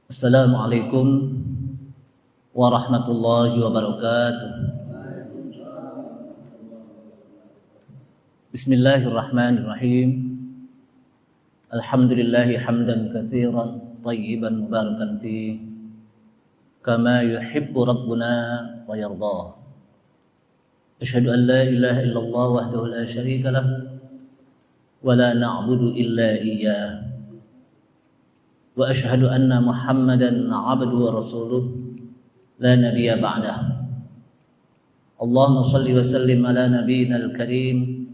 Assalamualaikum warahmatullahi wabarakatuh. Bismillahirrahmanirrahim. Alhamdulillahi hamdan katsiran tayyiban mubarakan fi kama yuhibbu rabbuna wa yardah. Asyhadu an la ilaha illallah wahdahu la syarika lah wa la na'budu illa iyyah. Wa asyhadu anna Muhammadan 'abduhu wa rasuluh la nabiyya ba'dah. Allahumma shalli wa sallim ala nabiyyina al-karim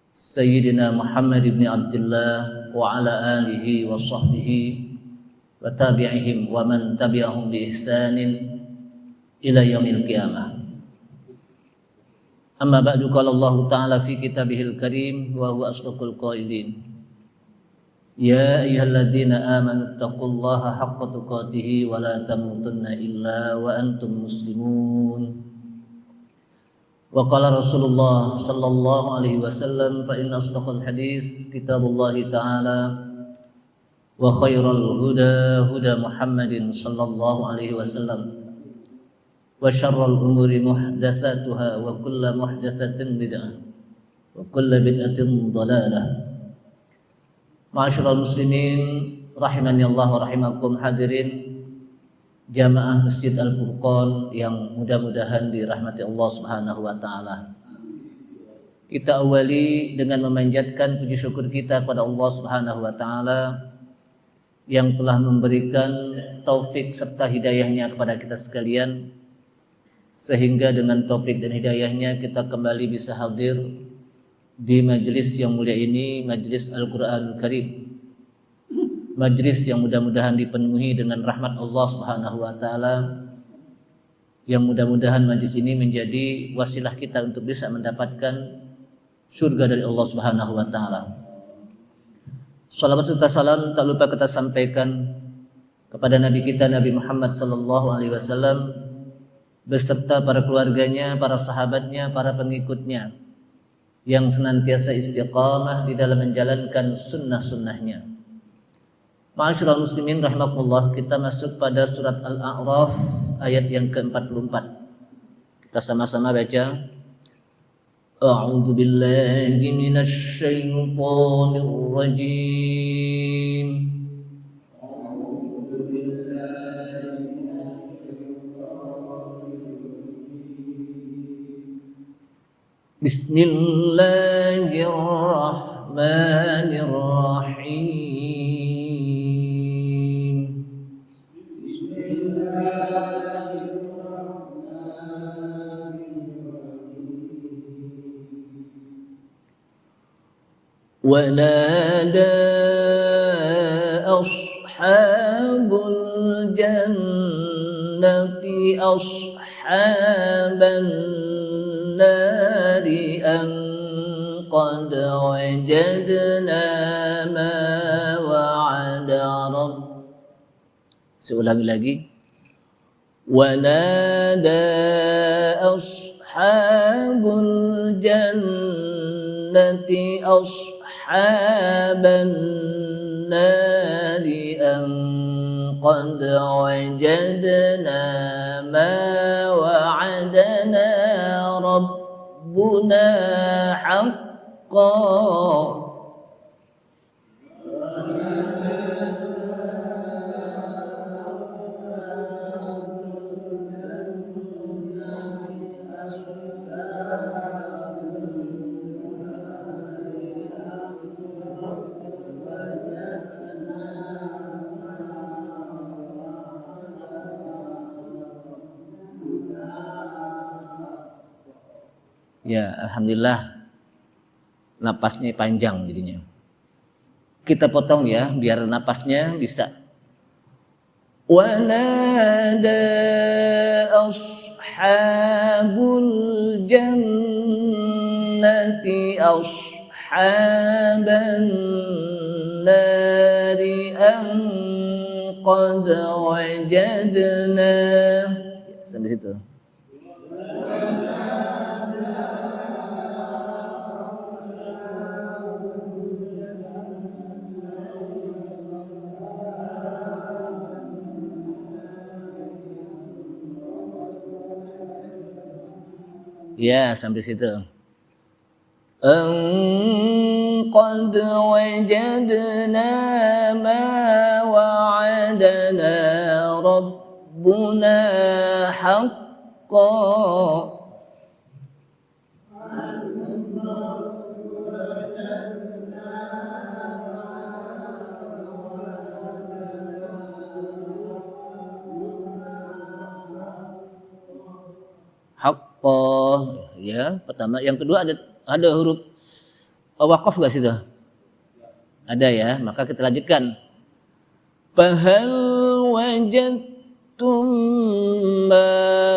Sayyidina Muhammad ibn Abdullah wa ala alihi wa sahbihi wa tabi'ihim wa man tabi'ahum bi ihsanin ila yaumil qiyamah. Amma ba'du, qala Allah ta'ala fi kitabihil karim wa huwa asdaqul qailin. Ya ayyuhalladzina amanu taqullaha haqqa tuqatih wa la tamutunna illa wa antum muslimun. Wa qala Rasulullah sallallahu alaihi wasallam fa inna asdaqal hadits kitabullah ta'ala wa khairal huda huda Muhammadin sallallahu alaihi wasallam wa syarrul umuri muhdatsatuha wa kullu muhdatsatin bid'ah wa kullu bid'atin dhalalah. Ma'asyiral muslimin rahimani Allah wa rahimakum, hadirin jamaah Masjid Al-Furqan yang mudah-mudahan dirahmati Allah Subhanahu wa taala. Kita awali dengan memanjatkan puji syukur kita kepada Allah Subhanahu wa taala yang telah memberikan taufik serta hidayahnya kepada kita sekalian, sehingga dengan taufik dan hidayahnya kita kembali bisa hadir di majelis yang mulia ini, majelis Al-Qur'an Karim. Majlis yang mudah-mudahan dipenuhi dengan rahmat Allah Subhanahu wa taala, yang mudah-mudahan majlis ini menjadi wasilah kita untuk bisa mendapatkan surga dari Allah Subhanahu wa taala. Salawat serta salam tak lupa kita sampaikan kepada Nabi kita Nabi Muhammad sallallahu alaihi wasallam beserta para keluarganya, para sahabatnya, para pengikutnya yang senantiasa istiqamah di dalam menjalankan sunnah-sunnahnya. Ma'asyiral muslimin rahimakumullah, kita masuk pada surat Al-A'raf ayat yang ke-44. Kita sama-sama baca. A'udzu billahi minasy syaithanir rajim. Bismillahirrahmanirrahim. ونادى أصحاب الجنة أصحاب النار أن قد وجدنا ما وعد Seulangi lagi. ونادى أصحاب الجنة أصحاب النار أن قد وجدنا ما وعدنا ربنا حقا. Ya, alhamdulillah napasnya panjang jadinya. Kita potong ya biar napasnya bisa. Wa nada ashabul jannati ashaban nari an qad wajadna. Sampai situ. Ya, sampai situ. Qad wajadna ma wa'adana rabbuna haqqan. Haqqan, ya, pertama. Yang kedua ada huruf waqaf enggak situ? Ada ya, maka kita lanjutkan. Fahal wajadtum ma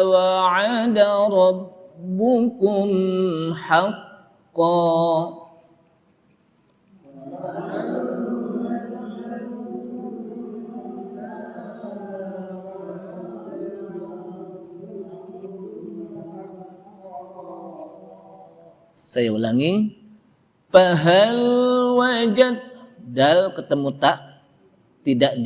wa'ada rabbukum haqqan. Saya ulangi. Fahal wajad, dal ketemu tak, tidak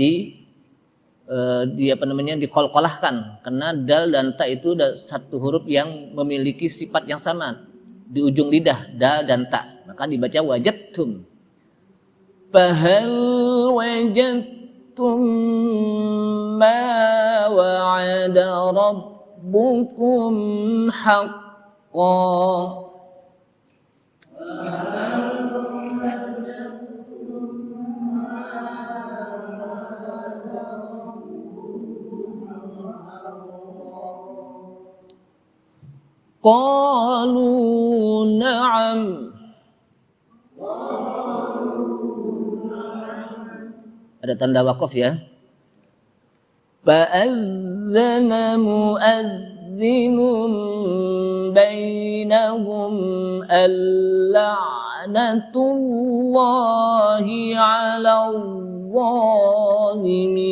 dikolkolahkan, karena dal dan ta itu satu huruf yang memiliki sifat yang sama di ujung lidah, dal dan ta, maka dibaca wajadtum. Fahal wajadtum ma wa'ada rabbukum haqqan. Qalu na'am. Ada tanda wakaf ya. Fa'adzana mu'adzinun bainahum al-la'natullahi 'alal zalimin.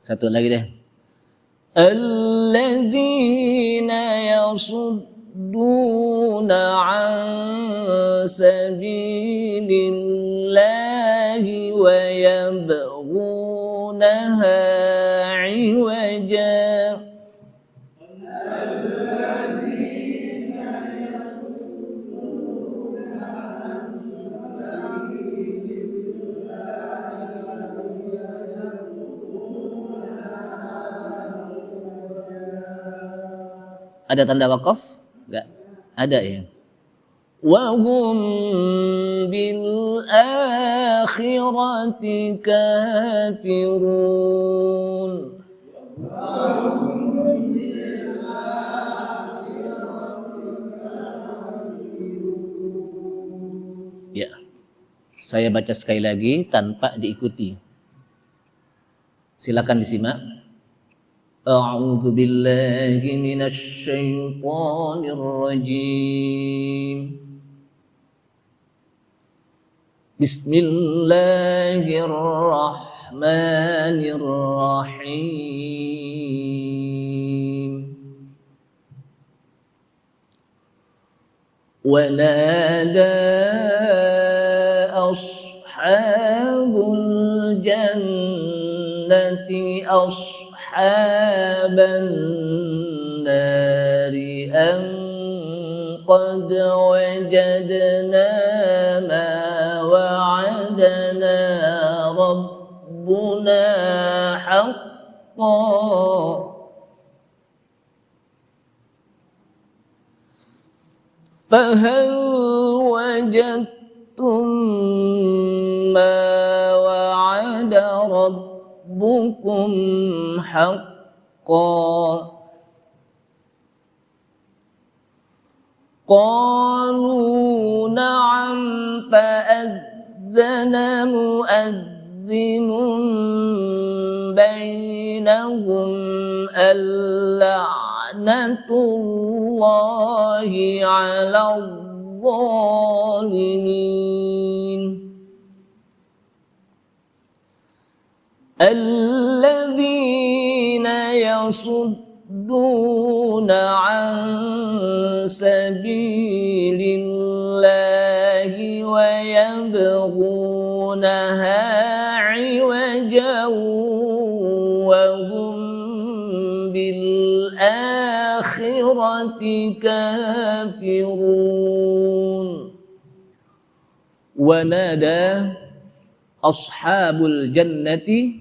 Satu lagi deh. Alladzina yasudduna an sabilillahi wa yabghunaha 'iwaja. Ada tanda wakaf? Enggak. Ada ya. Wa hum bil akhirati kafirun. Ya. Saya baca sekali lagi tanpa diikuti. Silakan disimak. أعوذ بالله من الشيطان الرجيم بسم الله الرحمن الرحيم ونادى أصحاب الجنة أصحاب النار أن قد وجدنا ما وعدنا ربنا حقا فهل وجدتم ما وعد ربكم حقا قالوا نعم فأذن مؤذن بينهم اللعنة الله على الظالمين الذين yasudduna an sabilillahi wa yabghunaha 'iwajan wa hum bil akhirati kafirun. Wa nada ashabul jannati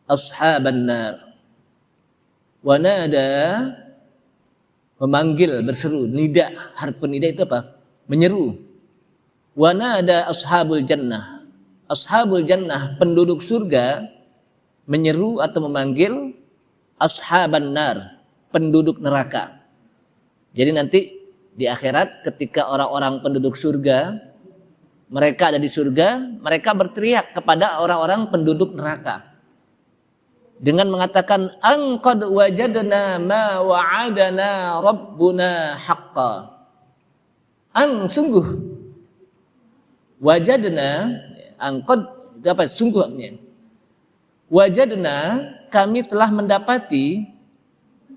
ashaban nar. Wa nada memanggil, berseru, nida, harfu nida itu apa? Menyeru. Wa nada ashabul jannah. Ashabul jannah, penduduk surga, menyeru atau memanggil ashaban nar, penduduk neraka. Jadi nanti di akhirat ketika orang-orang penduduk surga, mereka ada di surga, mereka berteriak kepada orang-orang penduduk neraka dengan mengatakan, an qad wajadna ma wa'adana rabbuna haqqa. An, sungguh, wajadna, an qad apa sungguhnya, wajadna, kami telah mendapati,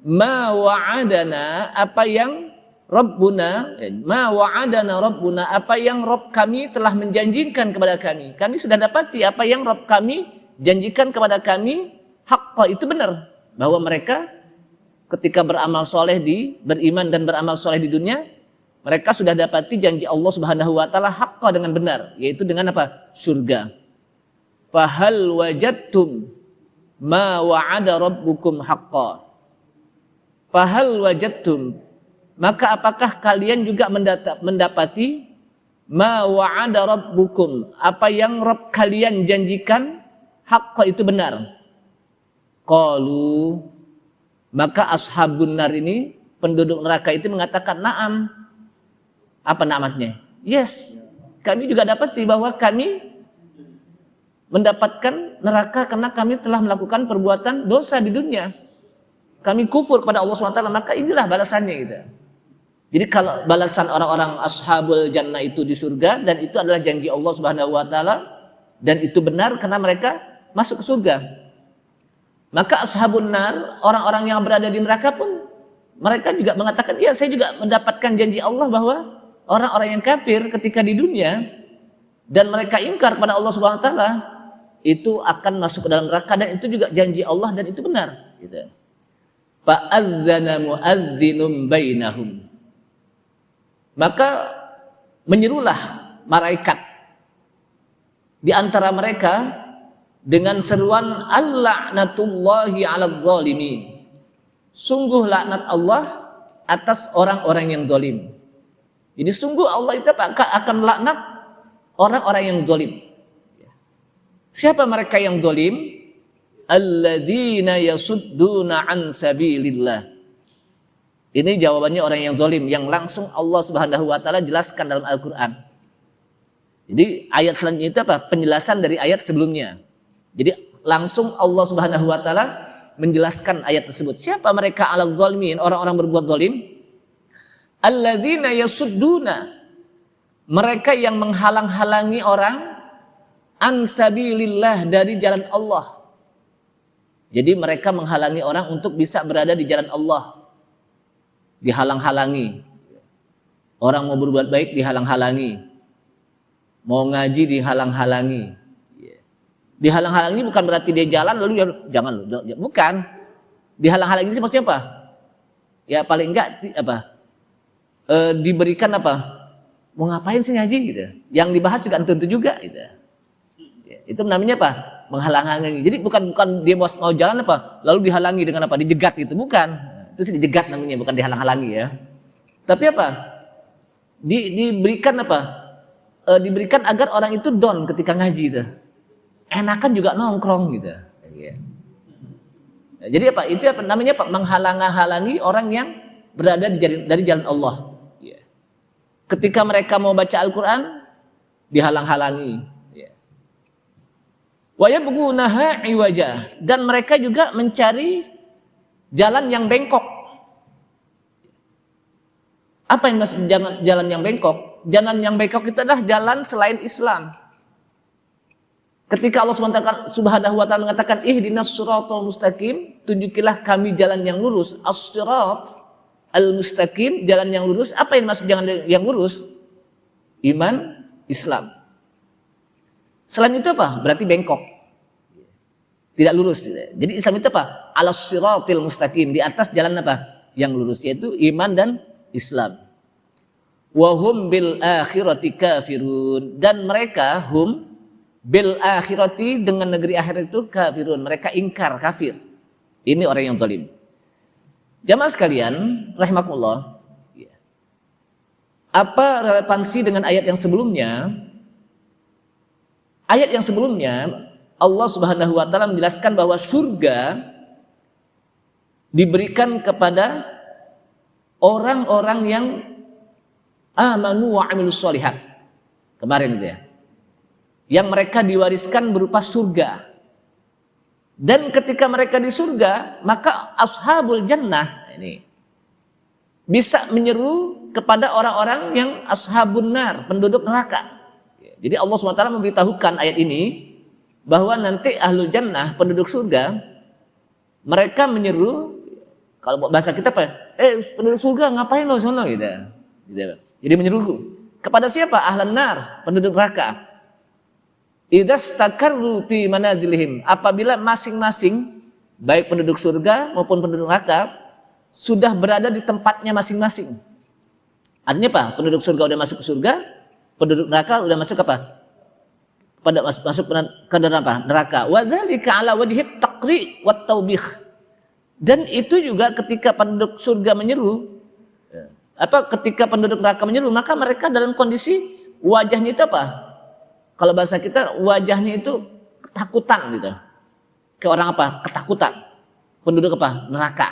ma wa'adana, apa yang Rabbuna, ma wa'adana Rabbuna, apa yang Rabb kami telah menjanjikan kepada kami. Kami sudah dapati apa yang Rabb kami janjikan kepada kami, haqqa, itu benar. Bahwa mereka ketika beramal soleh beriman dan beramal soleh di dunia, mereka sudah dapati janji Allah Subhanahu wa taala haqqa, dengan benar, yaitu dengan apa? Surga. Fahal wajadtum ma wa'ada rabbukum haqqa. Fahal wajadtum, maka apakah kalian juga mendapati ma wa'ada rabbukum, apa yang Rabb kalian janjikan, haqqa, itu benar. Qalu, maka ashabun nar ini, penduduk neraka itu mengatakan, na'am. Apa na'amatnya? Yes, kami juga dapati bahwa kami mendapatkan neraka karena kami telah melakukan perbuatan dosa di dunia. Kami kufur pada Allah SWT, maka inilah balasannya gitu. Jadi kalau balasan orang-orang ashabul jannah itu di surga, dan itu adalah janji Allah Subhanahu wa taala, dan itu benar karena mereka masuk ke surga. Maka ashabun nar, orang-orang yang berada di neraka pun, mereka juga mengatakan, iya, saya juga mendapatkan janji Allah bahwa orang-orang yang kafir ketika di dunia dan mereka ingkar pada Allah Subhanahu wa taala, itu akan masuk ke dalam neraka, dan itu juga janji Allah, dan itu benar gitu. Fa'adzana mu'adzdinum bainahum, maka menyerulah malaikat di antara mereka dengan seruan, al-la'natullahi 'alal zalimin, sungguh laknat Allah atas orang-orang yang zalim. Jadi sungguh Allah itu akan laknat orang-orang yang zalim. Siapa mereka yang zalim? Alladzina yasudduna an sabilillah. Ini jawabannya orang yang zalim, yang langsung Allah Subhanahu wa taala jelaskan dalam Al-Qur'an. Jadi ayat selanjutnya itu apa? Penjelasan dari ayat sebelumnya. Jadi langsung Allah Subhanahu wa taala menjelaskan ayat tersebut. Siapa mereka alal zalimin, orang-orang berbuat zalim? Alladzina yasudduna, mereka yang menghalang-halangi orang, an sabilillah, dari jalan Allah. Jadi mereka menghalangi orang untuk bisa berada di jalan Allah. Dihalang-halangi. Orang mau berbuat baik dihalang-halangi. Mau ngaji dihalang-halangi. Dihalang-halangi bukan berarti dia jalan lalu ya jangan loh, bukan. Dihalang-halangi ini maksudnya apa? Ya paling enggak diberikan apa? Mau ngapain sih ngaji gitu. Yang dibahas juga tentu juga gitu. Ya, itu namanya apa? Menghalang-halangi. Jadi bukan dia mau jalan apa? Lalu dihalangi dengan apa? Dijegat gitu, bukan. Itu sih dijegat namanya, bukan dihalang-halangi ya. Tapi apa? Diberikan apa? Diberikan agar orang itu down ketika ngaji itu. Enakan juga nongkrong gitu. Jadi apa? Itu apa namanya? Pak, menghalang-halangi orang yang berada dari jalan Allah. Ketika mereka mau baca Al-Quran, dihalang-halangi. Wa yabghunaha 'iwaja, dan mereka juga mencari jalan yang bengkok. Apa yang maksud jalan yang bengkok? Jalan yang bengkok itu adalah jalan selain Islam. Ketika Allah Subhanahu wa taala mengatakan ihdinas shiratal mustaqim, tunjukilah kami jalan yang lurus. As-shirat al-mustaqim, jalan yang lurus. Apa yang maksud jalan yang lurus? Iman, Islam. Selain itu apa? Berarti bengkok. Tidak lurus. Jadi Islam itu apa? Alas-shiratil mustaqim, di atas jalan apa? Yang lurus, yaitu iman dan Islam. Wa hum bil akhirati kafirun, dan mereka hum bil akhirati, dengan negeri akhirat itu kafirun, mereka ingkar, kafir. Ini orang yang zalim. Jamaah sekalian rahimakumullah, apa relevansi dengan ayat yang sebelumnya? Ayat yang sebelumnya Allah Subhanahu wa taala menjelaskan bahwa surga diberikan kepada orang-orang yang amanu wa amilus sholihat. Kemarin itu ya. Yang mereka diwariskan berupa surga. Dan ketika mereka di surga, maka ashabul jannah ini bisa menyeru kepada orang-orang yang ashabun nar, penduduk neraka. Jadi Allah SWT memberitahukan ayat ini bahwa nanti ahlul jannah, penduduk surga, mereka menyeru, kalau bahasa kita apa? Penduduk surga ngapain lo sono gitu. Jadi menyeru kepada siapa? Ahlan nar, penduduk neraka. Idzastakarru fi manazilihim, apabila masing-masing baik penduduk surga maupun penduduk neraka sudah berada di tempatnya masing-masing. Artinya apa? Penduduk surga udah masuk ke surga, penduduk neraka udah masuk apa? Masuk ke neraka. Wa dzalika ala wajhi taqri wat taubih. Dan itu juga ketika penduduk surga menyeru, ketika penduduk neraka menyeru, maka mereka dalam kondisi wajahnya itu apa? Kalau bahasa kita wajahnya itu ketakutan gitu. Kayak orang apa? Ketakutan. Penduduk apa? Neraka.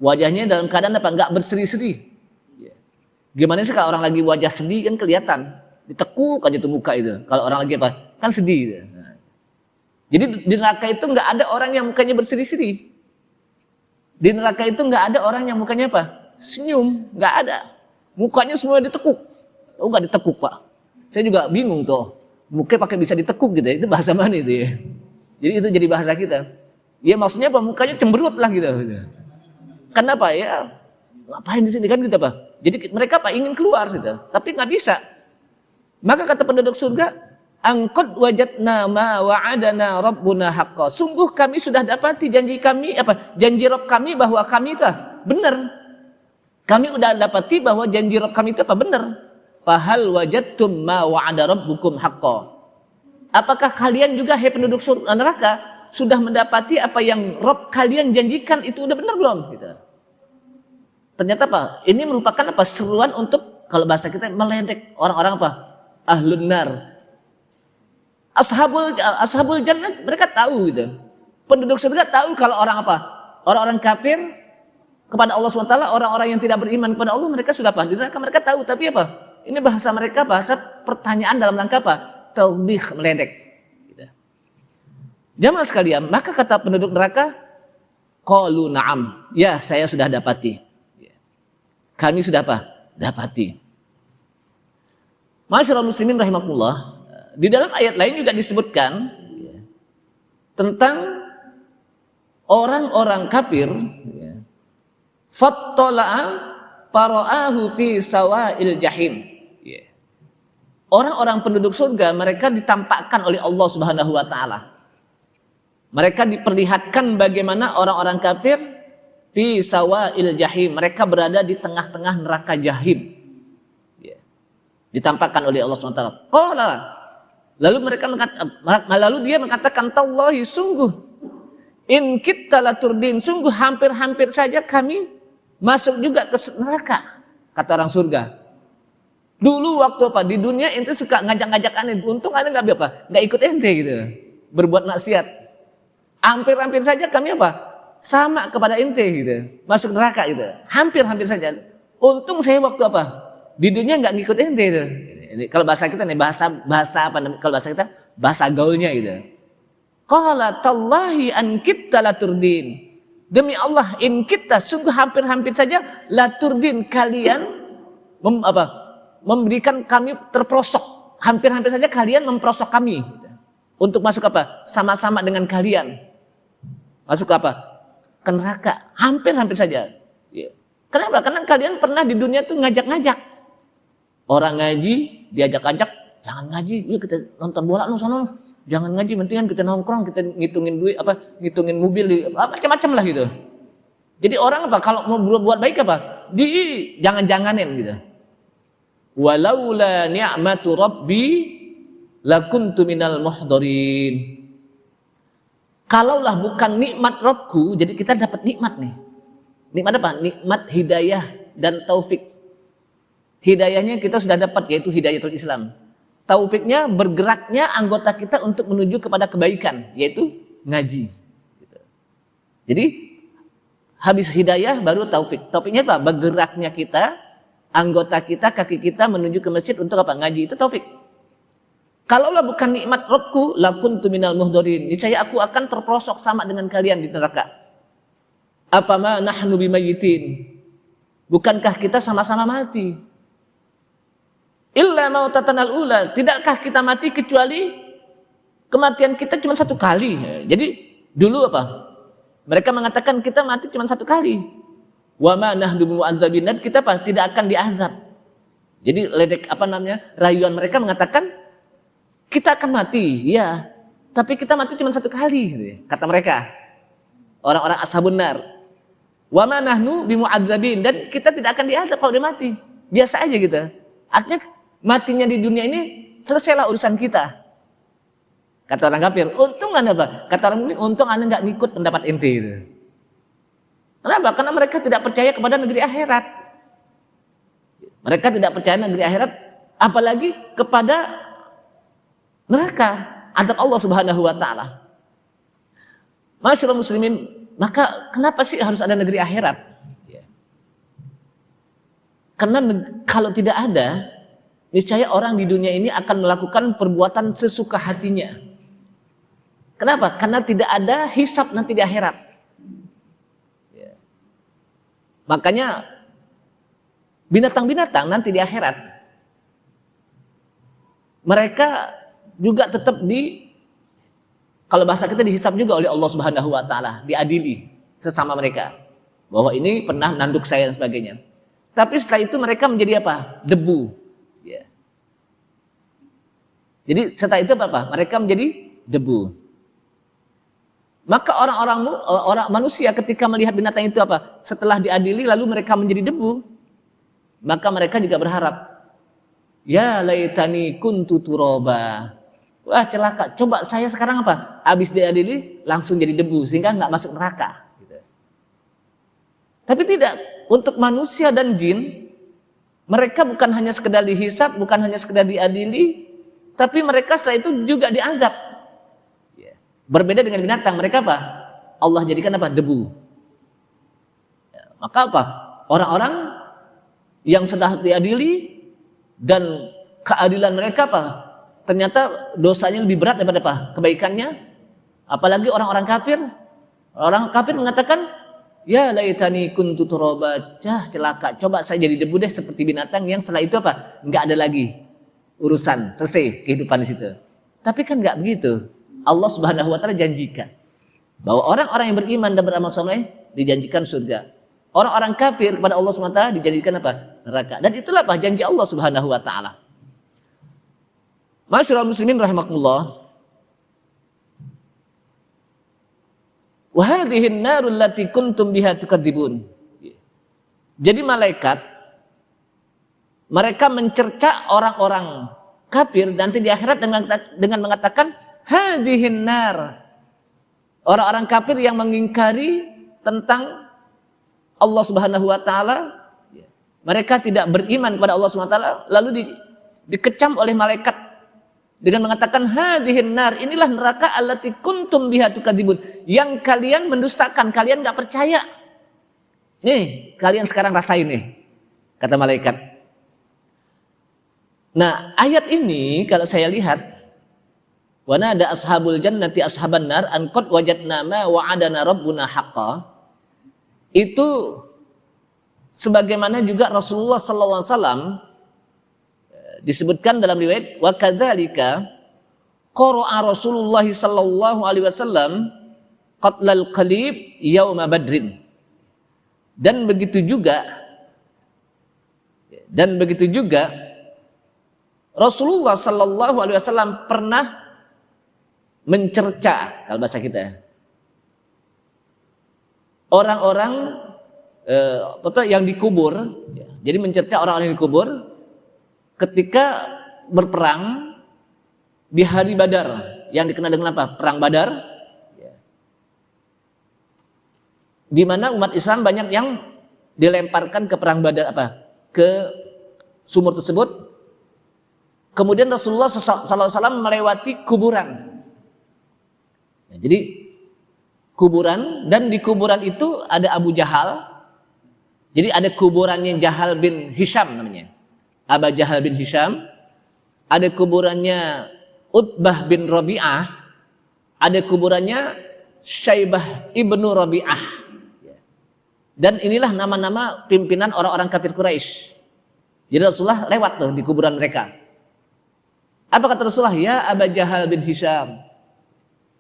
Wajahnya dalam keadaan apa? Enggak berseri-seri. Gimana sih kalau orang lagi wajah sedih kan kelihatan. Ditekuk aja tuh muka itu. Kalau orang lagi apa? Kan sedih gitu. Jadi di neraka itu enggak ada orang yang mukanya berseri-seri. Di neraka itu enggak ada orang yang mukanya apa? Senyum. Enggak ada. Mukanya semua ditekuk. Oh, enggak ditekuk, Pak. Saya juga bingung tuh, mukanya pakai bisa ditekuk gitu ya, itu bahasa mana itu ya? Jadi itu jadi bahasa kita. Ya maksudnya apa? Mukanya cemberut lah gitu. Kenapa ya? Ngapain di sini kan gitu apa? Jadi mereka apa? Ingin keluar gitu, tapi nggak bisa. Maka kata penduduk surga, angkot wajadna ma wa'adana rabbuna haqqa. Sungguh kami sudah dapati janji kami janji Rabb kami bahwa kami itu benar. Kami udah dapati bahwa janji Rabb kami itu benar. Fahal wajadtum ma wa'ada rabbukum haqqo. Apakah kalian juga hai penduduk neraka sudah mendapati apa yang Rabb kalian janjikan itu udah benar belum gitu. Ternyata apa? Ini merupakan apa? Seruan untuk kalau bahasa kita meledek orang-orang apa? Ahlun nar. Ashabul jannah mereka tahu gitu. Penduduk surga tahu kalau orang apa? Orang-orang kafir kepada Allah SWT, orang-orang yang tidak beriman kepada Allah, mereka sudah apa? Di neraka mereka tahu, tapi apa? Ini bahasa mereka, bahasa pertanyaan dalam rangka apa? Taubih, meledek. Gitu. Jamaah sekalian, maka kata penduduk neraka, qalu na'am, ya saya sudah dapati. Kami sudah apa? Dapati. Masyaallah muslimin rahimakumullah, di dalam ayat lain juga disebutkan tentang orang-orang kafir, fattala'a fara'ahu fi sawa'il jahim. Orang-orang penduduk surga mereka ditampakkan oleh Allah Subhanahu wa taala. Mereka diperlihatkan bagaimana orang-orang kafir fi sawa'il jahim, mereka berada di tengah-tengah neraka jahim. Ditampakkan oleh Allah Subhanahu wa taala. Qala, lalu dia mengatakan tallahi, sungguh in kita laturdin, sungguh hampir-hampir saja kami masuk juga ke neraka, kata orang surga. Dulu waktu apa di dunia ente suka ngajak-ngajak aneh, untung aneh nggak ikut ente gitu, berbuat maksiat. Hampir-hampir saja kami apa? Sama kepada ente gitu, masuk neraka gitu. Hampir-hampir saja. Untung saya waktu apa? Di dunia nggak ngikut ente gitu. Ini kalau bahasa kita nih bahasa apa? Kalau bahasa kita bahasa gaulnya gitu. Qala tallahi an kita laturdin. Demi Allah in kita sungguh hampir-hampir saja laturdin kalian memberikan kami terprosok. Hampir-hampir saja kalian memprosok kami. untuk masuk apa? Sama-sama dengan kalian. Masuk ke apa? Ke neraka. Hampir-hampir saja. Ya. Kenapa? Karena kalian pernah di dunia tuh ngajak-ngajak. Orang ngaji, diajak-ajak, jangan ngaji, yuk kita nonton bola sono. Jangan ngaji, mendingan kita nongkrong, kita ngitungin duit, ngitungin mobil, macam-macam lah gitu. Jadi orang apa? Kalau mau buat baik apa? Jangan-janganin gitu. Walaula ni'matu rabbi lakuntu minal muhdarin. Kalaulah bukan nikmat Rabbku, jadi kita dapat nikmat nih. Nikmat apa? Nikmat hidayah dan taufik. Hidayahnya kita sudah dapat, yaitu hidayatul Islam. Taufiknya bergeraknya anggota kita untuk menuju kepada kebaikan, yaitu ngaji. Jadi habis hidayah baru taufik. Taufiknya apa? Bergeraknya kita, anggota kita, kaki kita menuju ke masjid untuk apa? Ngaji, itu taufik. Kalaulah bukan nikmat Rabbku, lakuntu minal muhdarin. Niscaya aku akan terperosok sama dengan kalian di neraka. Apama nahnu bimayitin. Bukankah kita sama-sama mati? Illa mautatan al-ula. Tidakkah kita mati kecuali kematian kita cuma satu kali. Jadi dulu apa? Mereka mengatakan kita mati cuma satu kali. Wa ma nahnu bimu'adzabin. Kita apa? Tidak akan diazab. Jadi rayuan mereka mengatakan kita akan mati, ya. Tapi kita mati cuma satu kali, kata mereka. Orang-orang ashabun nar. Wa ma nahnu bimu'adzabin. Dan kita tidak akan diazab kalau dia mati. Biasa aja gitu. Artinya matinya di dunia ini selesailah urusan kita. Kata orang kafir, untung Anda apa? Kata orang mukmin, untung Anda nggak ngikut pendapat ente. Kenapa? Karena mereka tidak percaya kepada negeri akhirat. Mereka tidak percaya negeri akhirat, apalagi kepada neraka, azab Allah Subhanahu wa taala. Masyaallah muslimin, maka kenapa sih harus ada negeri akhirat? Karena kalau tidak ada, niscaya orang di dunia ini akan melakukan perbuatan sesuka hatinya. Kenapa? Karena tidak ada hisab nanti di akhirat. Makanya binatang-binatang nanti di akhirat, mereka juga tetap kalau bahasa kita dihisab juga oleh Allah Subhanahu wa taala, diadili sesama mereka. Bahwa ini pernah nanduk saya dan sebagainya. Tapi setelah itu mereka menjadi apa? Debu. Ya. Jadi setelah itu apa? Mereka menjadi debu. Maka orang manusia ketika melihat binatang itu apa? Setelah diadili lalu mereka menjadi debu. Maka mereka juga berharap, ya laitani kuntu turaba. Wah celaka, coba saya sekarang apa? Habis diadili langsung jadi debu sehingga nggak masuk neraka. Gitu. Tapi tidak, untuk manusia dan jin, mereka bukan hanya sekedar dihisab, bukan hanya sekedar diadili, tapi mereka setelah itu juga dianggap. Berbeda dengan binatang, mereka apa? Allah jadikan apa? Debu. Maka apa? Orang-orang yang sudah diadili dan keadilan mereka apa? Ternyata dosanya lebih berat daripada apa? Kebaikannya. Apalagi orang-orang kafir. Orang kafir mengatakan, ya laitani kuntu turaba, celaka. Coba saya jadi debu deh seperti binatang yang setelah itu apa? Enggak ada lagi urusan, selesai kehidupan di situ. Tapi kan enggak begitu. Allah Subhanahu wa taala janjikan bahwa orang-orang yang beriman dan beramal saleh dijanjikan surga. Orang-orang kafir kepada Allah Subhanahu wa taala dijanjikan apa? Neraka. Dan itulah apa? Janji Allah Subhanahu wa taala. Masyaallah muslimin rahimakumullah. Wa hadhihi an-narul lati kuntum biha tukadzibun. Jadi malaikat mereka mencerca orang-orang kafir nanti di akhirat dengan mengatakan hadhihi an-nar. Orang-orang kafir yang mengingkari tentang Allah Subhanahu wa taala, mereka tidak beriman kepada Allah Subhanahu wa taala, lalu dikecam oleh malaikat dengan mengatakan hadhihin nar, inilah neraka allati kuntum biha tukadzibun, yang kalian mendustakan, kalian enggak percaya. Nih, kalian sekarang rasain nih, kata malaikat. Nah, ayat ini kalau saya lihat, wa nada ashabul jannati ashaban nar an qad wajadna ma wa'adana rabbuna haqqan. Itu sebagaimana juga Rasulullah sallallahu alaihi wasallam disebutkan dalam riwayat wa kadzalika qara'a Rasulullah sallallahu alaihi wasallam qatlal qalib yauma badrin. Dan begitu juga Rasulullah sallallahu alaihi wasallam pernah mencerca, kalau bahasa kita, orang-orang yang dikubur. Jadi mencerca orang-orang yang dikubur ketika berperang di hari Badar, yang dikenal dengan apa? Perang Badar. Di mana umat Islam banyak yang dilemparkan ke perang Badar, ke sumur tersebut. Kemudian Rasulullah SAW melewati kuburan. Jadi kuburan, dan di kuburan itu ada Abu Jahal. Jadi ada kuburannya Jahal bin Hisham namanya, Abu Jahal bin Hisham. Ada kuburannya Utbah bin Rabi'ah. Ada kuburannya Syaibah ibnu Rabi'ah. Dan inilah nama-nama pimpinan orang-orang kafir Quraisy. Jadi Rasulullah lewat tuh di kuburan mereka. Apa kata Rasulullah? Ya Abu Jahal bin Hisham.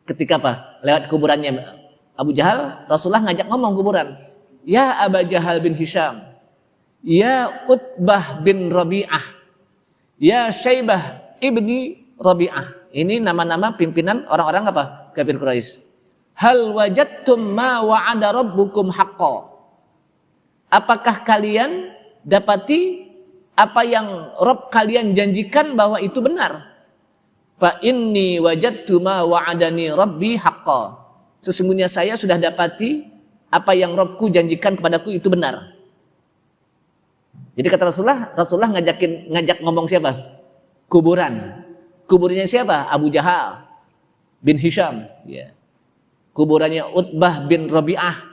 Ketika lewat kuburannya Abu Jahal, Rasulullah ngajak ngomong kuburan. Ya Abu Jahal bin Hisham. Ya Utbah bin Rabi'ah. Ya Syaibah ibni Rabi'ah. Ini nama-nama pimpinan orang-orang kafir Quraisy. Hal wajadtum ma wa'ada rabbukum haqqo. Apakah kalian dapati apa yang Rabb kalian janjikan bahwa itu benar? Fa inni wajadtu ma wa'adani rabbi haqqo. Sesungguhnya saya sudah dapati apa yang Rabbku janjikan kepadaku itu benar. Jadi kata Rasulullah ngajak ngomong siapa? Kuburan. Kuburnya siapa? Abu Jahal bin Hisham. Ya. Kuburannya Utbah bin Rabi'ah.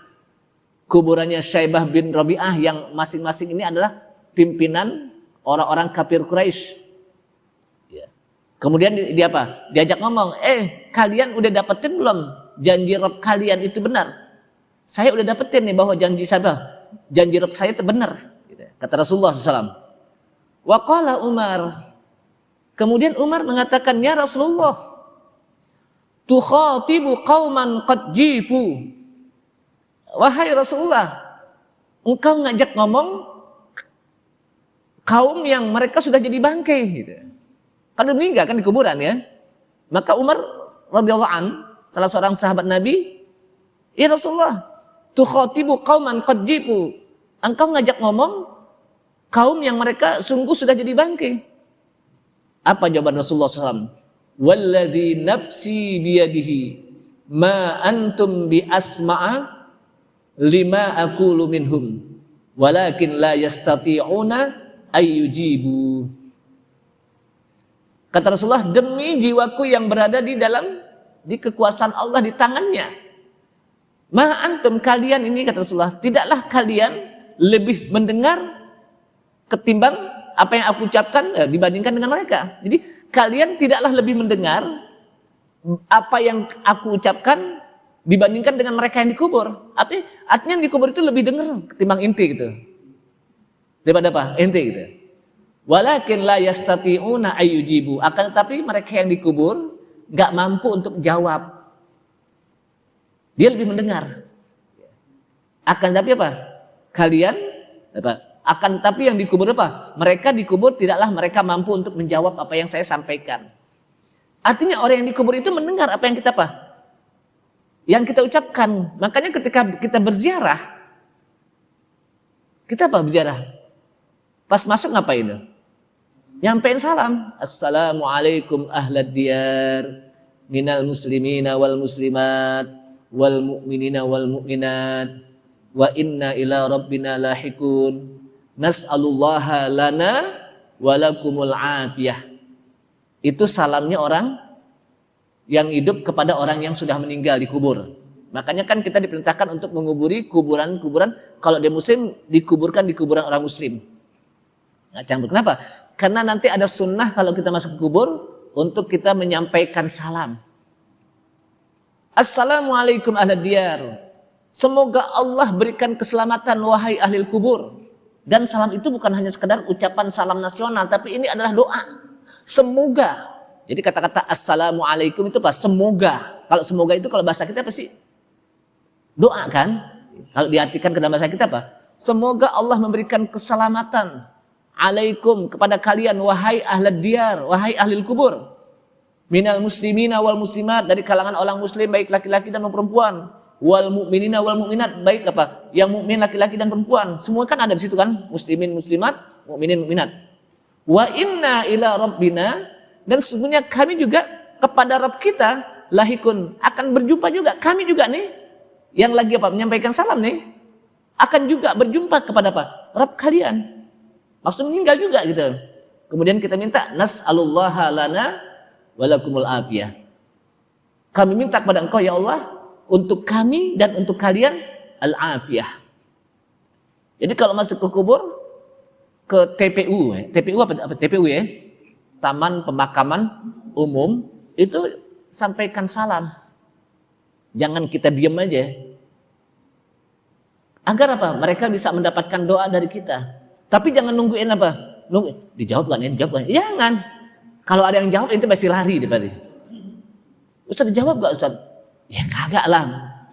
Kuburannya Syaibah bin Rabi'ah, yang masing-masing ini adalah pimpinan orang-orang kafir Quraisy. Ya. Kemudian diajak ngomong, kalian udah dapetin belum janji Rabb kalian itu benar? Saya udah dapetin nih bahwa janji Rabb saya itu benar. Kata Rasulullah SAW. Wa qala Umar. Kemudian Umar mengatakan, ya Rasulullah, tukhatibu qauman qad jifu. Wahai Rasulullah, engkau ngajak ngomong kaum yang mereka sudah jadi bangkai. Gitu. Kan meninggal kan di kuburan ya. Maka Umar radhiyallahu an, salah seorang sahabat Nabi, ya Rasulullah, tukhatibu qauman qad jifu. Engkau ngajak ngomong kaum yang mereka sungguh sudah jadi bangkai. Apa jawaban Rasulullah SAW? Walladzi nafsi biyadihi ma antum bi asma'a lima aqulu minhum walakin la yastati'una ayyujibu. Kata Rasulullah, demi jiwaku yang berada di kekuasaan Allah di tangannya. Ma antum, kalian ini, kata Rasulullah, tidaklah kalian lebih mendengar ketimbang apa yang aku ucapkan dibandingkan dengan mereka. Jadi kalian tidaklah lebih mendengar apa yang aku ucapkan dibandingkan dengan mereka yang dikubur. Artinya yang dikubur itu lebih dengar ketimbang inti gitu. Daripada apa? Inti gitu. Walakin la yastati'una ayyujibu. Akan tetapi mereka yang dikubur nggak mampu untuk jawab. Dia lebih mendengar. Akan tapi Akan tapi yang dikubur mereka dikubur tidaklah mereka mampu untuk menjawab apa yang saya sampaikan. Artinya orang yang dikubur itu mendengar apa yang kita yang kita ucapkan. Makanya ketika kita berziarah, kita berziarah? Pas masuk ngapain? Nyampein salam. Assalamualaikum ahlad diyar minal muslimina wal muslimat wal mu'minina wal mu'minat wa inna ila rabbina lahikun nas'alullaha lana walakumul afiyah. Itu salamnya orang yang hidup kepada orang yang sudah meninggal dikubur. Makanya kan kita diperintahkan untuk menguburi kuburan-kuburan, kalau dia muslim dikuburkan di kuburan orang muslim. Nggak campur. Kenapa? Karena nanti ada sunnah kalau kita masuk ke kubur untuk kita menyampaikan salam. Assalamualaikum ahlad diyar. Semoga Allah berikan keselamatan wahai ahli kubur. Dan salam itu bukan hanya sekedar ucapan salam nasional, tapi ini adalah doa. Semoga Jadi kata-kata assalamualaikum itu apa? Semoga. Kalau semoga itu kalau bahasa kita apa sih? Doa kan? Kalau diartikan ke dalam bahasa kita apa? Semoga Allah memberikan keselamatan alaikum kepada kalian wahai ahlad diyar, wahai ahlil kubur. Minal muslimina wal muslimat, dari kalangan orang muslim baik laki-laki dan perempuan. Wal mu'minina wal mu'minat, baik apa? Yang mukmin laki-laki dan perempuan. Semua kan ada di situ kan? Muslimin muslimat, mukminin mukminat. Wa inna ila rabbina, dan sesungguhnya kami juga kepada Rabb kita lahikun, akan berjumpa juga. Kami juga nih yang lagi apa? Menyampaikan salam nih akan juga berjumpa kepada apa? Rabb kalian. Maksud meninggal juga gitu. Kemudian kita minta nas'alullaha lana walakumul afiyah. Kami minta kepada Engkau ya Allah untuk kami dan untuk kalian al-afiyah. Jadi kalau masuk ke kubur, ke TPU, TPU apa TPU ya? Taman Pemakaman Umum, itu sampaikan salam. Jangan kita diam aja. Agar apa? Mereka bisa mendapatkan doa dari kita. Tapi jangan nungguin apa? Dijawab kan ya? Dijawab kan? Jangan. Kalau ada yang jawab itu masih lari daripada. Ustaz dijawab gak Ustaz? Ya kagak lah.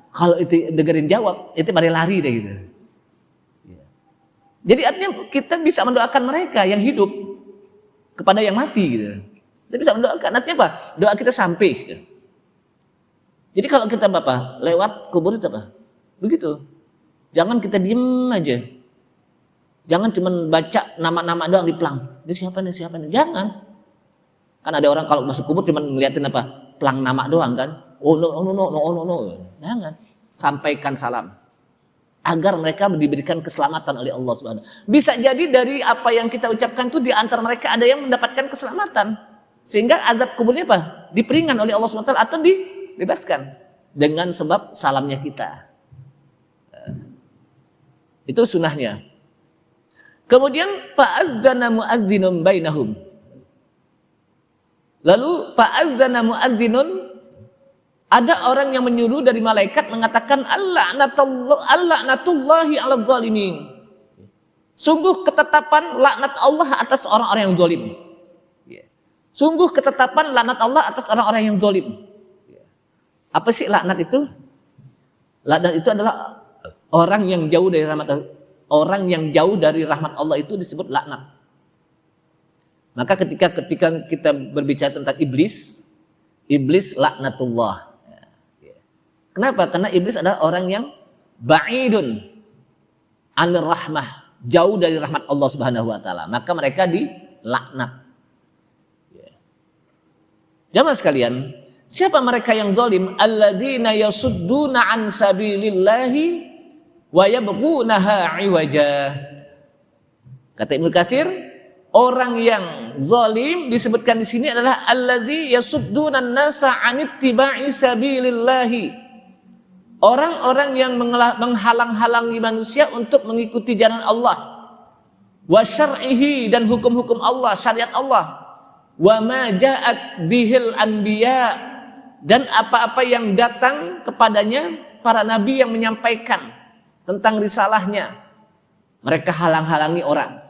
Kalau itu dengerin jawab, itu mari lari deh gitu. Jadi artinya kita bisa mendoakan mereka yang hidup kepada yang mati gitu. Kita bisa mendoakan. Artinya apa? Doa kita sampai gitu. Jadi kalau kita Bapak lewat kubur itu apa? Begitu. Jangan kita diem aja. Jangan cuma baca nama-nama doang di pelang. Ini siapa nih, siapa nih. Jangan. Kan ada orang kalau masuk kubur cuma ngeliatin apa? Pelang nama doang kan. Oh no. Jangan. Sampaikan salam. Agar mereka diberikan keselamatan oleh Allah Subhanahu. Bisa jadi dari apa yang kita ucapkan itu di antara mereka ada yang mendapatkan keselamatan. Sehingga azab kuburnya apa? Diperingan oleh Allah Subhanahu atau dibebaskan dengan sebab salamnya kita. Itu sunnahnya. Kemudian fa'adzana mu'adzinun bainahum. Lalu fa'adzana mu'adzinun, ada orang yang menyuruh dari malaikat mengatakan al-la'natullahi 'alal zalimin. Sungguh ketetapan laknat Allah atas orang-orang yang zalim. Sungguh ketetapan laknat Allah atas orang-orang yang zalim. Apa sih laknat itu? Laknat itu adalah orang yang jauh dari rahmat Allah. Orang yang jauh dari rahmat Allah itu disebut laknat. Maka ketika kita berbicara tentang iblis laknatullah. Kenapa? Karena iblis adalah orang yang ba'idun anir rahmah, jauh dari rahmat Allah Subhanahu wa taala. Maka mereka dilaknat. Jamaah sekalian, siapa mereka yang zalim? Alladzina yasudduna an sabilillahi wa yabghunaha 'iwaja. Kata Ibnu Katsir, orang yang zalim disebutkan di sini adalah alladzi yasudduna an-nasa 'an ittiba'i sabilillahi. Orang-orang yang menghalang-halangi manusia untuk mengikuti jalan Allah. Wa syar'ihi, dan hukum-hukum Allah, syariat Allah. Wa ma ja'at bihil anbiya, dan apa-apa yang datang kepadanya para nabi yang menyampaikan tentang risalahnya, mereka halang-halangi orang.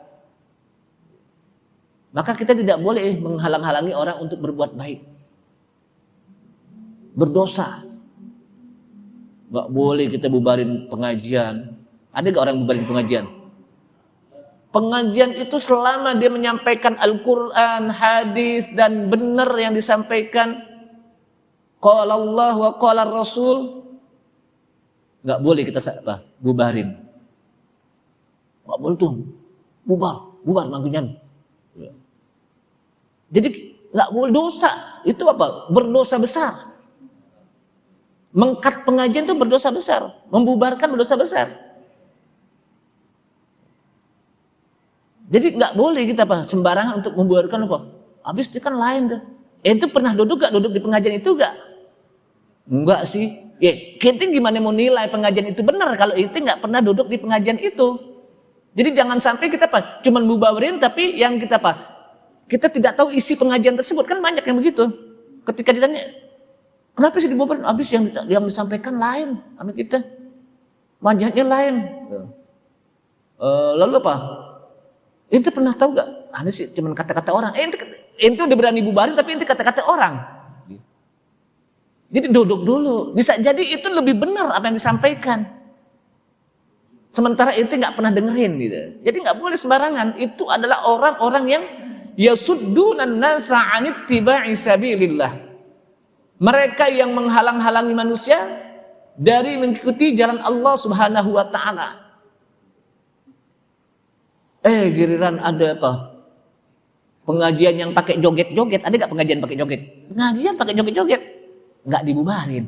Maka kita tidak boleh menghalang-halangi orang untuk berbuat baik, berdosa. Gak boleh kita bubarin pengajian. Ada gak orang bubarin pengajian? Pengajian itu selama dia menyampaikan Al-Quran, hadis, dan benar yang disampaikan qala Allah wa qala Rasul, gak boleh kita bubarin. Gak boleh tuh. Bubar pengajian. Jadi gak boleh, dosa. Itu apa? Berdosa besar. Mengkat pengajian itu berdosa besar. Membubarkan berdosa besar. Jadi nggak boleh kita sembarangan untuk membubarkan apa. Habis itu kan lain tuh. Itu pernah duduk di pengajian itu gak? Enggak sih. Ya, kita gimana mau nilai pengajian itu benar kalau itu nggak pernah duduk di pengajian itu. Jadi jangan sampai kita cuman bubarin tapi yang kita kita tidak tahu isi pengajian tersebut, kan banyak yang begitu. Ketika ditanya, kenapa sih dibubarin? Habis yang disampaikan lain sama kita. Manjatnya lain. Lalu apa? Ente pernah tahu gak? Ini sih cuma kata-kata orang. Ente udah berani bubarin tapi ente kata-kata orang. Jadi duduk dulu. Bisa jadi itu lebih benar apa yang disampaikan. Sementara ente nggak pernah dengerin gitu. Jadi nggak boleh sembarangan. Itu adalah orang-orang yang yasuddunan nasa 'anit tiba'i sabilillah. Mereka yang menghalang-halangi manusia dari mengikuti jalan Allah Subhanahu wa taala. Giliran ada apa? Pengajian yang pakai joget-joget. Ada gak pengajian pakai joget? Pengajian pakai joget-joget nggak dibubarin.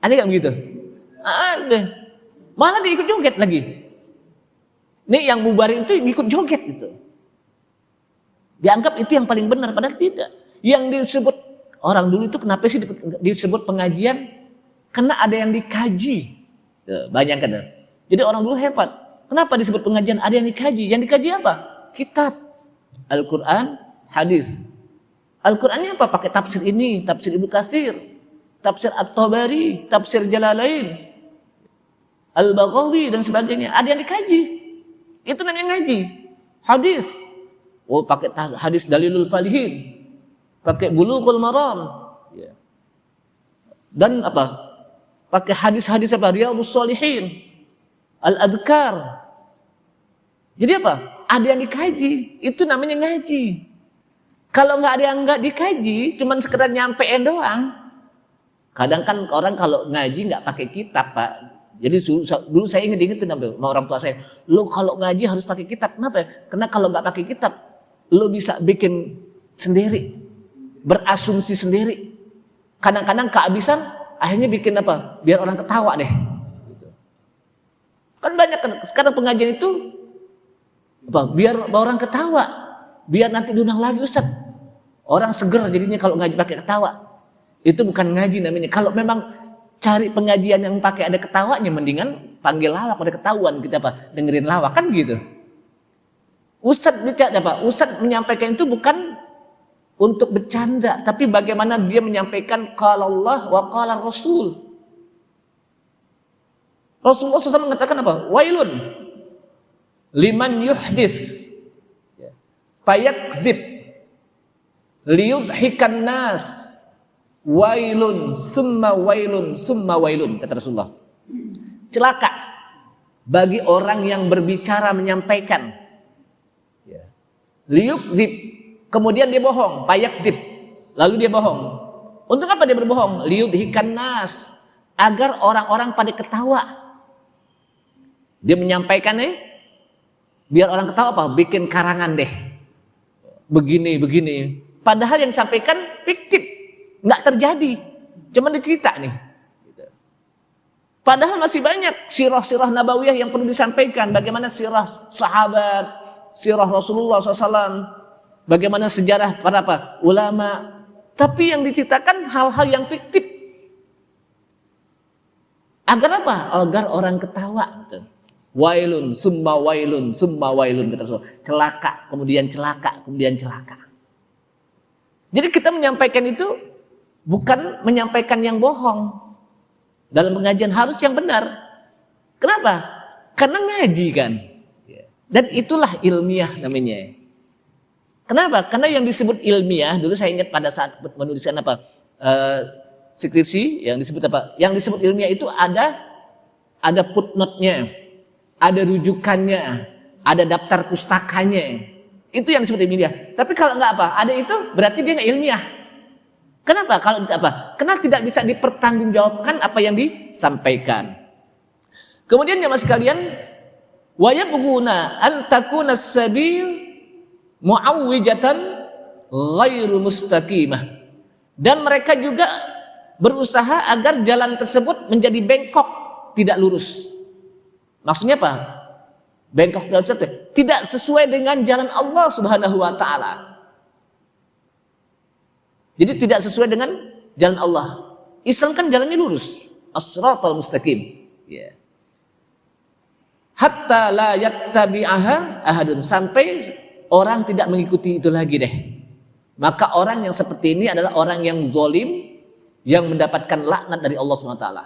Ada gak begitu? Ada. Malah diikut joget lagi. Nih yang bubarin itu ikut joget gitu. Dianggap itu yang paling benar, padahal tidak. Yang disebut orang dulu itu kenapa sih disebut pengajian? Karena ada yang dikaji. Bayangkan. Jadi orang dulu hebat. Kenapa disebut pengajian? Ada yang dikaji. Yang dikaji apa? Kitab. Al-Quran, hadis. Al-Qurannya apa? Pakai tafsir ini, tafsir Ibnu Katsir, tafsir At-Tabari, tafsir Jalalain, Al-Baghawi dan sebagainya. Ada yang dikaji. Itu namanya ngaji. Hadis. Pakai hadis Dalilul Falihin. Pakai Bulughul Maram. Dan apa? Pakai hadis-hadis apa? Riyadhus Shalihin. Al-Adhkar. Jadi apa? Ada yang dikaji. Itu namanya ngaji. Kalau nggak ada yang nggak dikaji, cuman sekedar nyampein doang. Kadang kan orang kalau ngaji nggak pakai kitab, Pak. Jadi dulu saya ingetin sama orang tua saya, lo kalau ngaji harus pakai kitab. Kenapa? Karena kalau nggak pakai kitab, lo bisa bikin sendiri, berasumsi sendiri. Kadang-kadang kehabisan, akhirnya bikin apa? Biar orang ketawa deh. Kan banyak sekarang pengajian itu apa? Biar orang ketawa, biar nanti diundang lagi Ustaz. Orang seger jadinya kalau ngaji pakai ketawa. Itu bukan ngaji namanya. Kalau memang cari pengajian yang pakai ada ketawanya, mendingan panggil lawak, ada ketahuan kita apa? Dengerin lawak kan gitu. Ustaz menyampaikan itu bukan untuk bercanda, tapi bagaimana dia menyampaikan qala Allah wa qala Rasul. Rasulullah SAW mengatakan apa? Wailun liman yuhdis fayakdzib liyudhikan nas. Wailun summa wailun summa wailun, kata Rasulullah. Celaka bagi orang yang berbicara menyampaikan. Liyukdzib, kemudian dia bohong, fayakdzib, lalu dia bohong. Untuk apa dia berbohong? Liyudhikan nas, agar orang-orang pada ketawa. Dia menyampaikannya biar orang ketawa apa? Bikin karangan deh. Begini. Padahal yang disampaikan fiktif, nggak terjadi. Cuma dicerita nih. Padahal masih banyak sirah-sirah nabawiyah yang perlu disampaikan. Bagaimana sirah sahabat, sirah Rasulullah SAW. Bagaimana sejarah para apa? Ulama. Tapi yang diceritakan hal-hal yang fiktif. Agar apa? Agar orang ketawa. Wailun, summa wailun, summa wailun, kata Rasul. Celaka, kemudian celaka, kemudian celaka. Jadi kita menyampaikan itu bukan menyampaikan yang bohong. Dalam pengajian harus yang benar. Kenapa? Karena ngaji kan. Dan itulah ilmiah namanya. Kenapa? Karena yang disebut ilmiah, dulu saya ingat pada saat menuliskan apa? Skripsi, yang disebut apa? Yang disebut ilmiah itu ada footnote-nya. Ada rujukannya, ada daftar pustakanya. Itu yang disebut ilmiah. Tapi kalau nggak apa, ada itu berarti dia nggak ilmiah. Kenapa? Kalau apa? Karena tidak bisa dipertanggungjawabkan apa yang disampaikan. Kemudian jemaah sekalian, wa yabghuna an takuna as-sabil mu'awwijatan ghairu mustaqimah. Dan mereka juga berusaha agar jalan tersebut menjadi bengkok, tidak lurus. Maksudnya apa? Bengkok tidak sesuai dengan jalan Allah Subhanahu wa taala. Jadi tidak sesuai dengan jalan Allah. Islam kan jalannya lurus, as-siratal mustaqim. Hatta la yattabi'aha ahadun, sampai orang tidak mengikuti itu lagi deh. Maka orang yang seperti ini adalah orang yang zalim, yang mendapatkan laknat dari Allah Subhanahu wa taala.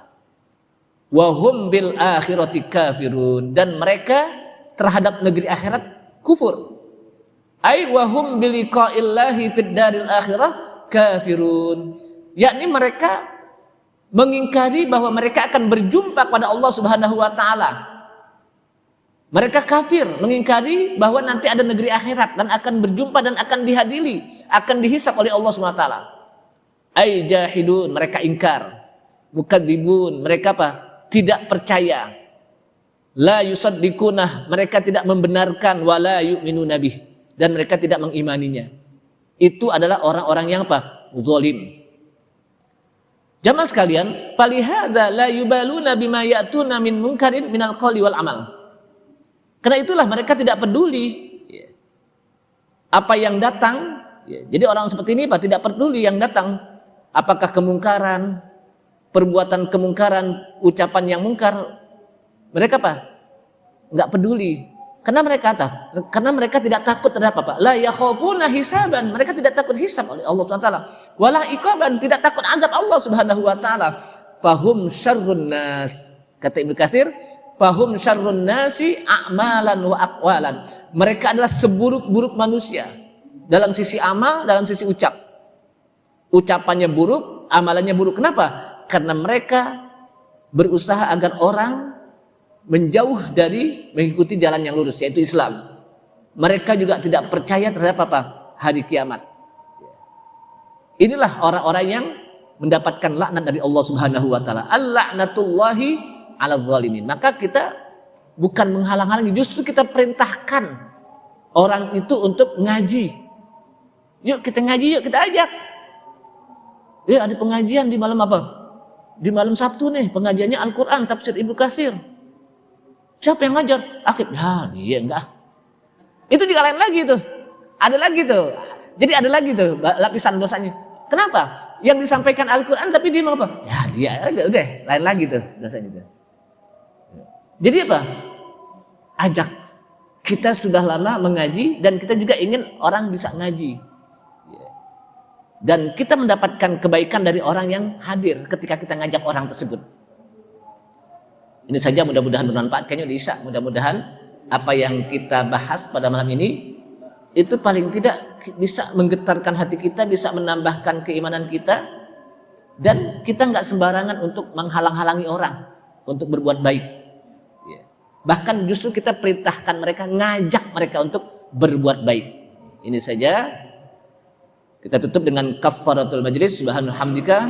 Wa hum bil akhirati kafirun, dan mereka terhadap negeri akhirat kufur. Ai wa hum bi liqa'illahi fid daril akhirah kafirun. Yakni mereka mengingkari bahwa mereka akan berjumpa pada Allah Subhanahu wa taala. Mereka kafir, mengingkari bahwa nanti ada negeri akhirat dan akan berjumpa dan akan dihadiri, akan dihisab oleh Allah Subhanahu wa taala. Ai jahidun, mereka ingkar. Mukadzibun, mereka apa? Tidak percaya. La yusaddiqunah, mereka tidak membenarkan, wala yu'minuna bih, dan mereka tidak mengimaninya. Itu adalah orang-orang yang apa? Zalim. Jamaah sekalian, falihadza la yubaluna bima ya'tuna min munkarin minal qawli wal amal. Karena itulah mereka tidak peduli apa yang datang. Jadi orang seperti ini Pak tidak peduli yang datang. Apakah kemungkaran, perbuatan kemungkaran, ucapan yang mungkar, mereka Pak nggak peduli. Karena mereka tidak takut terhadap apa? La yakhafuna hisaban, mereka tidak takut hisab oleh Allah Subhanahu wa taala. Wala iqaban, tidak takut azab Allah Subhanahu wa taala. Fahum syarrun nas. Kata Ibnu Katsir, fahum syarrun nasi a'malan wa aqwalan. Mereka adalah seburuk-buruk manusia dalam sisi amal, dalam sisi ucap. Ucapannya buruk, amalannya buruk. Kenapa? Karena mereka berusaha agar orang menjauh dari mengikuti jalan yang lurus, yaitu Islam. Mereka juga tidak percaya terhadap apa? Hari kiamat. Inilah orang-orang yang mendapatkan laknat dari Allah Subhanahu wa taala. Al-la'natullahi 'alal zalimin. Maka kita bukan menghalang-halangi, justru kita perintahkan orang itu untuk ngaji. Yuk kita ngaji, yuk kita ajak. Ya ada pengajian di malam apa? Di malam Sabtu nih, pengajiannya Al-Qur'an, tafsir Ibnu Katsir. Siapa yang ngajar? Akib. Ya, dia enggak. Itu juga lain lagi tuh. Ada lagi tuh. Jadi ada lagi tuh lapisan dosanya. Kenapa? Yang disampaikan Al-Qur'an tapi dia mau apa? Ya, dia udah lain lagi tuh dosanya tuh. Jadi apa? Ajak. Kita sudah lama mengaji dan kita juga ingin orang bisa ngaji. Dan kita mendapatkan kebaikan dari orang yang hadir ketika kita ngajak orang tersebut. Ini saja mudah-mudahan bermanfaat. Kayaknya udah Isya. Mudah-mudahan apa yang kita bahas pada malam ini itu paling tidak bisa menggetarkan hati kita, bisa menambahkan keimanan kita, dan kita nggak sembarangan untuk menghalang-halangi orang untuk berbuat baik. Bahkan justru kita perintahkan mereka, ngajak mereka untuk berbuat baik. Ini saja. Kita tutup dengan kafaratul majlis. Subhanallah hamdika